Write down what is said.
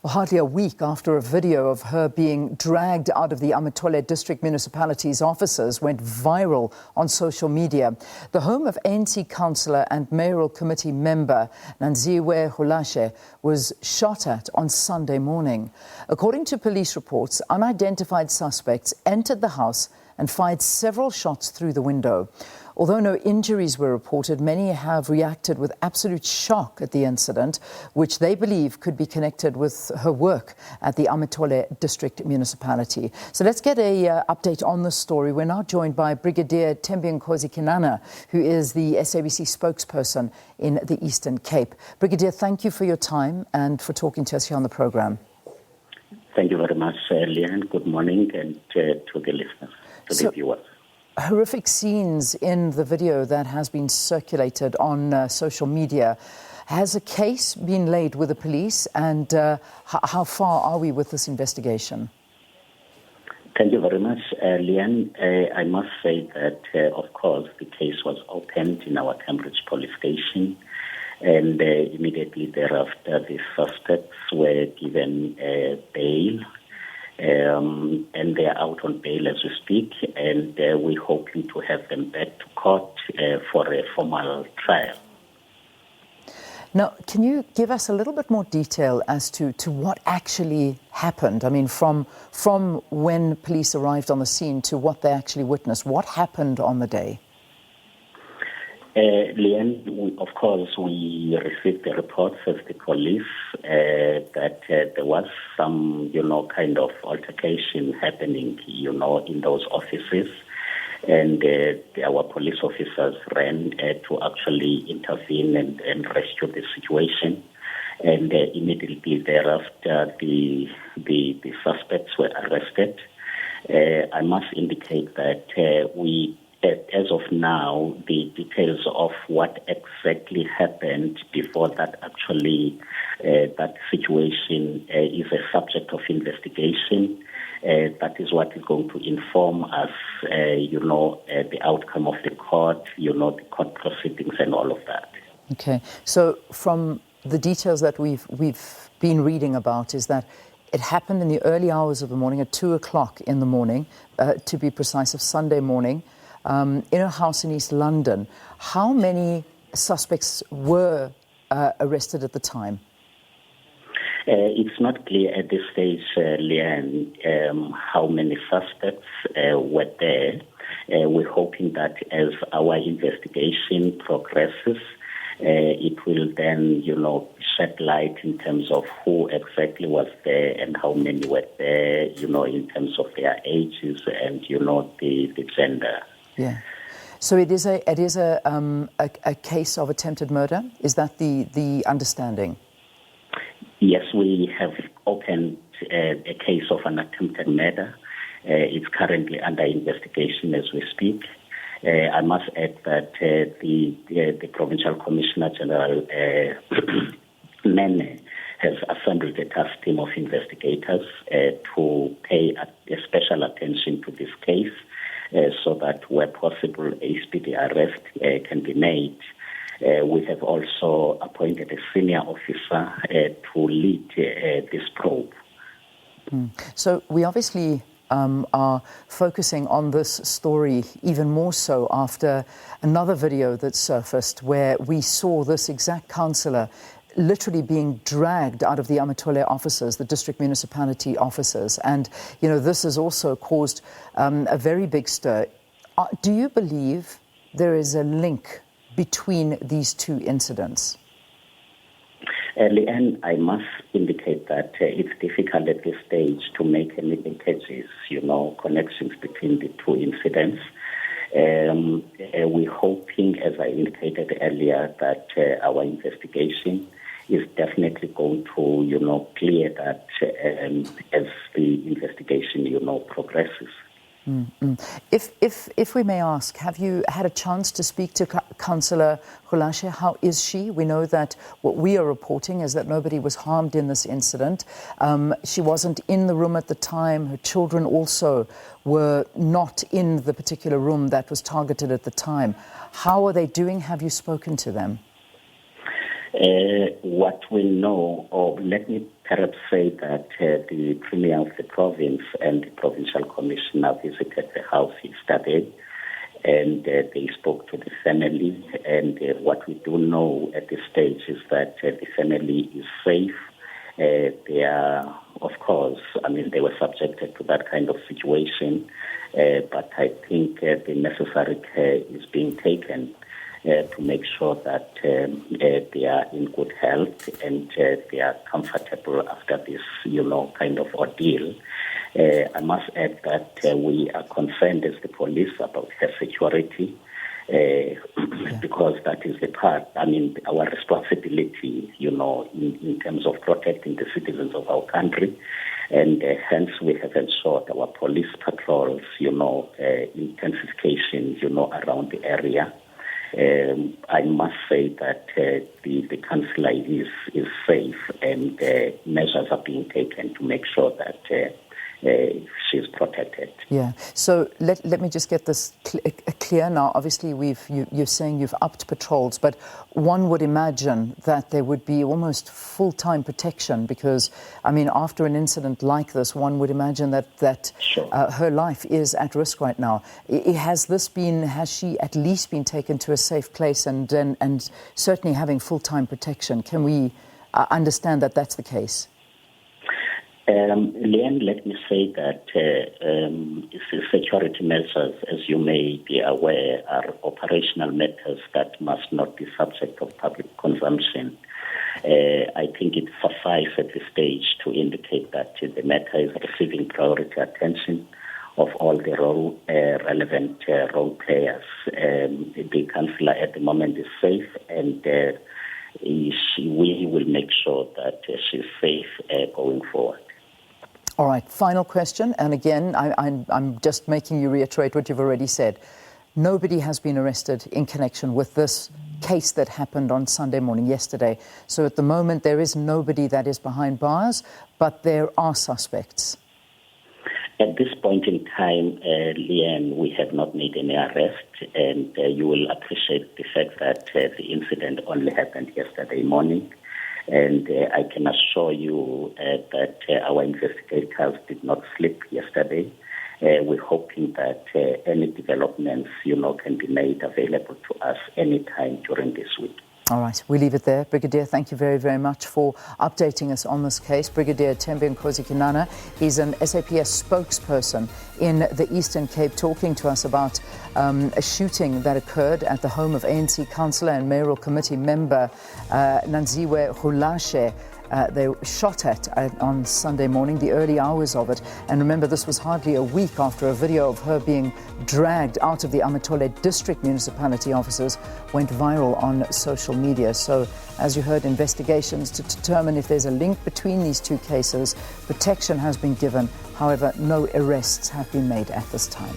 Hardly a week after a video of her being dragged out of the Amathole District municipality's offices went viral on social media, the home of ANC councillor and mayoral committee member Nanziwe Rulashe was shot at on Sunday morning. According to police reports, unidentified suspects entered the house and fired several shots through the window. Although no injuries were reported, many have reacted with absolute shock at the incident, which they believe could be connected with her work at the Amathole District municipality. So let's get an update on this story. We're now joined by Brigadier Thembinkosi Kinana, who is the SABC spokesperson in the Eastern Cape. Brigadier, thank you for your time and for talking to us here on the program. Thank you very much, Leanne. Good morning and to the listeners, the viewers. Horrific scenes in the video that has been circulated on social media. Has a case been laid with the police, and how far are we with this investigation? Thank you very much, Leanne. I must say that, of course, the case was opened in our Cambridge police station, and immediately thereafter the suspects were given bail. And they are out on bail as we speak, and we're hoping to have them back to court for a formal trial. Now, can you give us a little bit more detail as to what actually happened? I mean, from when police arrived on the scene to what they actually witnessed. What happened on the day? Leanne, of course, we received the reports as the police that there was some, kind of altercation happening, in those offices. And our police officers ran to actually intervene and rescue the situation. And immediately thereafter, the suspects were arrested. I must indicate that as of now, the details of what exactly happened before that that situation is a subject of investigation. That is what is going to inform us, the outcome of the court, the court proceedings and all of that. Okay. So from the details that we've been reading about is that it happened in the early hours of the morning, at 2 o'clock in the morning, to be precise, of Sunday morning, in a house in East London. How many suspects were arrested at the time? It's not clear at this stage, Leanne, how many suspects were there. We're hoping that as our investigation progresses, it will then, shed light in terms of who exactly was there and how many were there, in terms of their ages and, the gender. Yeah. So it is a case of attempted murder? Is that the understanding? Yes, we have opened a case of an attempted murder. It's currently under investigation as we speak. I must add that the Provincial Commissioner General Nene has assembled a task team of investigators to pay a special attention to this case, so that where possible a speedy arrest can be made. We have also appointed a senior officer to lead this probe. So we obviously are focusing on this story even more so after another video that surfaced where we saw this exact councillor literally being dragged out of the Amathole offices, the district municipality offices. And, this has also caused a very big stir. Do you believe there is a link between these two incidents? Leanne, I must indicate that it's difficult at this stage to make any linkages, connections between the two incidents. We're hoping, as I indicated earlier, that our investigation is definitely going to, clear that as the investigation, progresses. Mm-hmm. If we may ask, have you had a chance to speak to Councillor Rulashe? How is she? We know that what we are reporting is that nobody was harmed in this incident. She wasn't in the room at the time. Her children also were not in the particular room that was targeted at the time. How are they doing? Have you spoken to them? What we know, or let me perhaps say that the Premier of the province and the Provincial Commissioner visited the house yesterday, and they spoke to the family. And what we do know at this stage is that the family is safe. They are, of course, they were subjected to that kind of situation, but I think the necessary care is being taken to make sure that they are in good health and they are comfortable after this, kind of ordeal. I must add that we are concerned as the police about her security, because that is the part, our responsibility, in terms of protecting the citizens of our country. And hence we have ensured our police patrols, intensification, around the area. I must say that the councillor is safe, and measures are being taken to make sure that she's protected. Yeah. So let me just get this clear now. Obviously, you're saying you've upped patrols, but one would imagine that there would be almost full-time protection, because, after an incident like this, one would imagine that Sure. Her life is at risk right now. Has she at least been taken to a safe place and certainly having full-time protection? Can we understand that that's the case? Leanne, let me say that security measures, as you may be aware, are operational matters that must not be subject of public consumption. I think it suffices at this stage to indicate that the matter is receiving priority attention of all the relevant role players. The councillor at the moment is safe, and we will make sure that she's safe going forward. All right, final question. And again, I'm just making you reiterate what you've already said. Nobody has been arrested in connection with this case that happened on Sunday morning, yesterday. So at the moment, there is nobody that is behind bars, but there are suspects. At this point in time, Leanne, we have not made any arrest, and you will appreciate the fact that the incident only happened yesterday morning. And I can assure you that our investigators did not sleep yesterday. We're hoping that any developments, can be made available to us anytime during this week. All right, we leave it there. Brigadier, thank you very, very much for updating us on this case. Brigadier Thembinkosi Kinana is an SAPS spokesperson in the Eastern Cape, talking to us about a shooting that occurred at the home of ANC councillor and mayoral committee member Nanziwe Rulashe. They were shot at on Sunday morning, the early hours of it. And remember, this was hardly a week after a video of her being dragged out of the Amathole District municipality offices went viral on social media. So, as you heard, investigations to determine if there's a link between these two cases. Protection has been given. However, no arrests have been made at this time.